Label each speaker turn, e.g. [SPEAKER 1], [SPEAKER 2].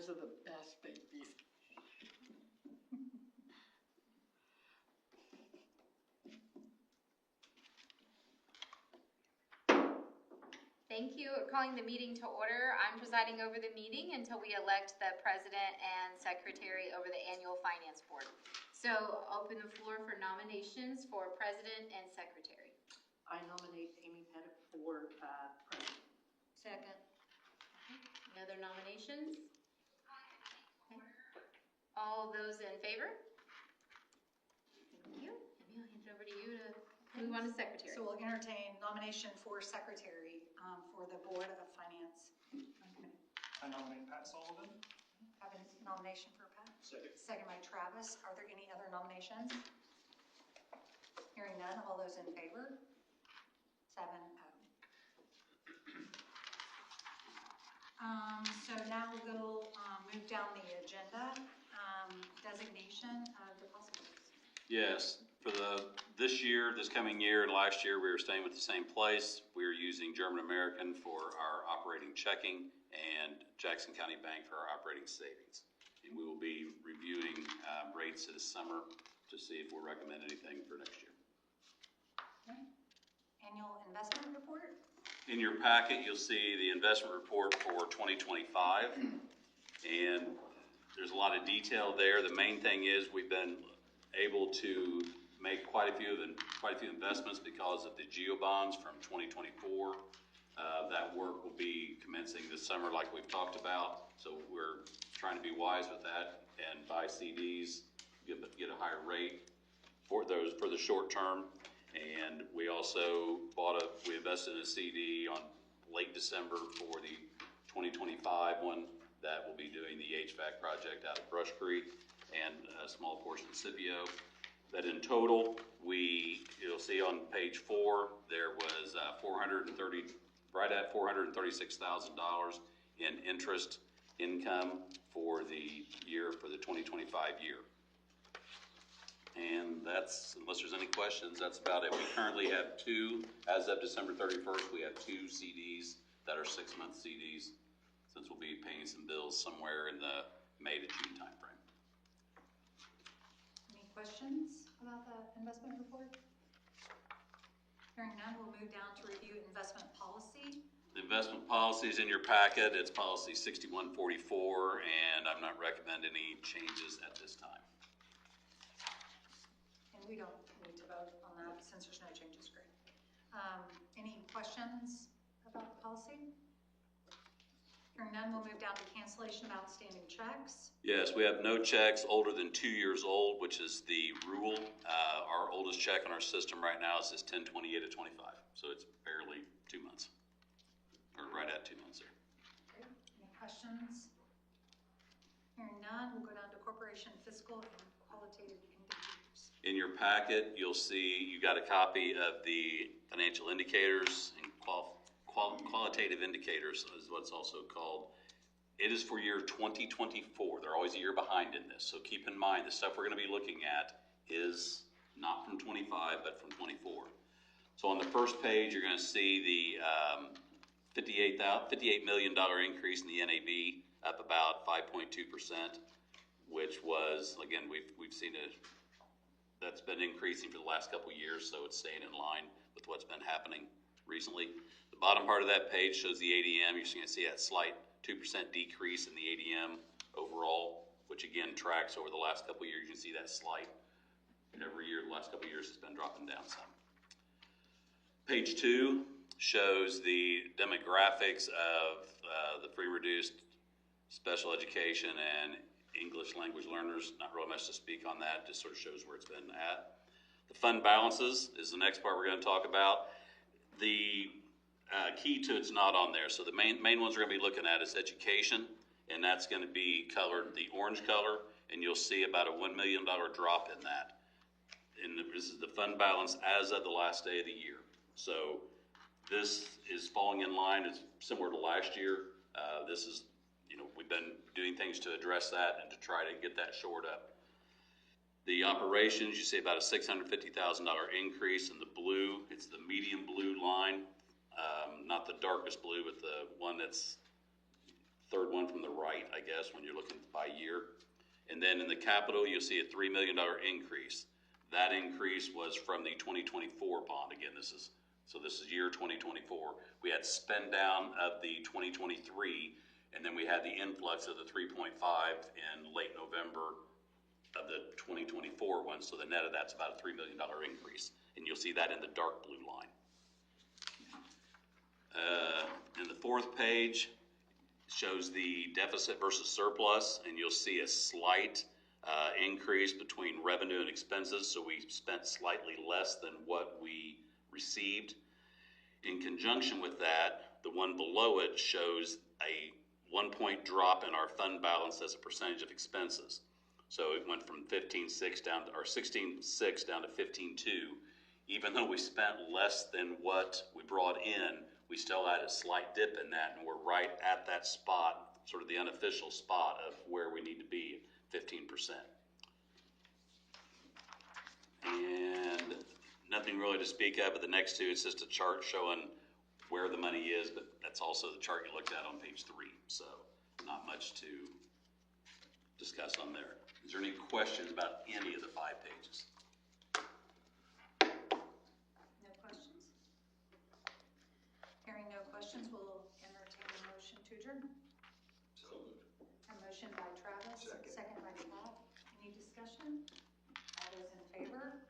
[SPEAKER 1] Those are the best babies.
[SPEAKER 2] Thank you. Calling the meeting to order. I'm presiding over the meeting until we elect the president and secretary over the annual finance board. So open the floor for nominations for president and secretary.
[SPEAKER 3] I nominate Amy Pettit for president.
[SPEAKER 4] Second.
[SPEAKER 2] Any other nominations? Okay. All those in favor? Thank you. Amy, I'll hand it over to you to move on to secretary.
[SPEAKER 4] So we'll entertain nomination for secretary for the Board of Finance Committee.
[SPEAKER 5] I nominate Pat Sullivan.
[SPEAKER 4] Have a nomination for Pat?
[SPEAKER 5] Second.
[SPEAKER 4] Second by Travis. Are there any other nominations? Hearing none, all those in favor? 7-0. So now we'll move down the agenda. Designation of depositors.
[SPEAKER 6] Yes, for this coming year and last year, we were staying with the same place. We were using German American for our operating checking and Jackson County Bank for our operating savings. And we will be reviewing rates this summer to see if we'll recommend anything for next year.
[SPEAKER 4] Okay. Annual investment report.
[SPEAKER 6] In your packet, you'll see the investment report for 2025. And there's a lot of detail there. The main thing is we've been able to make quite a few investments because of the GEO bonds from 2024. That work will be commencing this summer like we've talked about. So we're trying to be wise with that and buy CDs, get a higher rate for those for the short term. And we also we invested in a CD on late December for the 2025 one that will be doing the HVAC project out of Brush Creek and a small portion of Scipio. That in total, you'll see on page 4, there was right at $436,000 in interest income for the year, for the 2025 year. And that's, unless there's any questions, that's about it. We currently have 2, as of December 31st, we have 2 CDs that are 6-month CDs, since we'll be paying some bills somewhere in the May to June timeframe.
[SPEAKER 4] Any questions about the investment report? Hearing none, we'll move down to review investment policy.
[SPEAKER 6] The investment policy is in your packet. It's policy 6144, and I'm not recommending any changes at this time.
[SPEAKER 4] And we don't need to vote on that since there's no changes. Great. Any questions about the policy? Hearing none, we'll move down to cancellation of outstanding checks.
[SPEAKER 6] Yes, we have no checks older than 2 years old, which is the rule. Our oldest check in our system right now is 10/28 of 25, so it's barely 2 months, or right at 2 months there.
[SPEAKER 4] Okay. Any questions? Hearing none, we'll go down to corporation fiscal and qualitative indicators.
[SPEAKER 6] In your packet, you'll see you got a copy of the financial indicators and qualitative indicators is what it's also called. It is for year 2024. They're always a year behind in this. So keep in mind the stuff we're going to be looking at is not from 25, but from 24. So on the first page, you're going to see the $58 million increase in the NAV, up about 5.2%, which was, again, we've seen it. That's been increasing for the last couple of years, so it's staying in line with what's been happening recently. The bottom part of that page shows the ADM. You're going to see that slight 2% decrease in the ADM overall, which again tracks over the last couple of years. You can see that slight. Every year, the last couple of years, it's been dropping down some. Page 2 shows the demographics of the free reduced special education and English language learners. Not really much to speak on that, just sort of shows where it's been at. The fund balances is the next part we're going to talk about. The key to it's not on there. So the main ones we're going to be looking at is education, and that's going to be colored the orange color, and you'll see about a $1 million drop in that. And this is the fund balance as of the last day of the year. So this is falling in line. It's similar to last year. This is, we've been doing things to address that and to try to get that shored up. The operations, you see about a $650,000 increase in the blue. It's the medium blue line, not the darkest blue, but the one that's third one from the right, I guess, when you're looking by year. And then in the capital, you'll see a $3 million increase. That increase was from the 2024 bond. Again, this is year 2024. We had spend down of the 2023, and then we had the influx of the 3.5 in late November of the 2024 one. So the net of that's about a $3 million increase. And you'll see that in the dark blue line. In the fourth page shows the deficit versus surplus, and you'll see a slight increase between revenue and expenses. So we spent slightly less than what we received. In conjunction with that, the one below it shows a 1-point drop in our fund balance as a percentage of expenses. So it went from 15.6 down to, or 16.6 down to 15.2. Even though we spent less than what we brought in, we still had a slight dip in that, and we're right at that spot, sort of the unofficial spot of where we need to be, 15%. And nothing really to speak of, but the next two, it's just a chart showing where the money is, but that's also the chart you looked at on page 3, so not much to discuss on there. Is there any questions about any of the 5 pages?
[SPEAKER 4] No questions? Hearing no questions, we'll entertain a motion to adjourn.
[SPEAKER 5] So moved.
[SPEAKER 4] A motion by Travis, second by Pat. Any discussion? All those in favor?